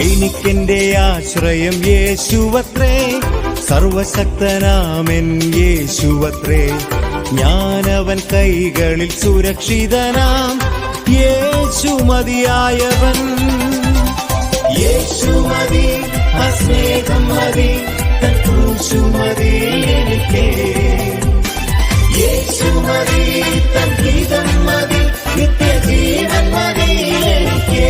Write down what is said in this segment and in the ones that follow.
എനിക്കെന്റെ ആശ്രയം യേശുവത്രേ, സർവശക്തനാമെൻ യേശുവത്രേ. ഞാനവൻ കൈകളിൽ സുരക്ഷിതനാം, യേശു മതിയായവൻ. യേശു മതി, സ്നേഹം മതി, തൻ ക്രൂശു മതി എനിക്ക്. യേശു മതി, തൻ ഗീതം മതി, നിത്യജീവൻ മതി എനിക്ക്.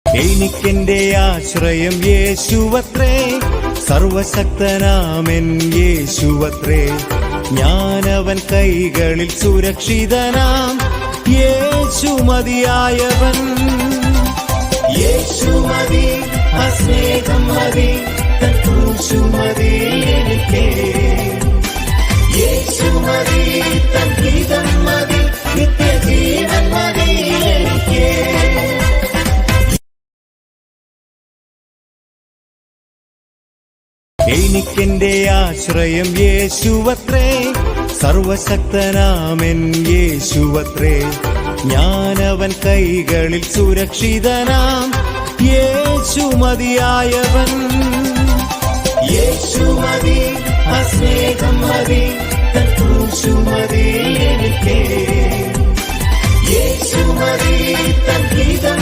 എനിക്കെന്റെ ആശ്രയം യേശുവത്രേ, സർവശക്തനാമെൻ യേശുവത്രേ. ഞാനവൻ കൈകളിൽ സുരക്ഷിതനാം, യേശു മതിയായവൻ. യേശു മതി, സ്നേഹം മതി, തൻ ക്രൂശു മതി എനിക്ക്. യേശു മതി, തൻ ഗീതം മതി, നിത്യജീവൻ മതി എനിക്ക്. എനിക്കെന്റെ ആശ്രയം യേശുവത്രേ, സർവശക്തനാമെൻ യേശുവത്രേ. ഞാനവൻ കൈകളിൽ സുരക്ഷിതനാം, യേശു മതിയായവൻ. യേശു മതി, സ്നേഹം മതി, തൻ ക്രൂശു മതി എനിക്ക്. യേശു മതി, തൻ ഗീതം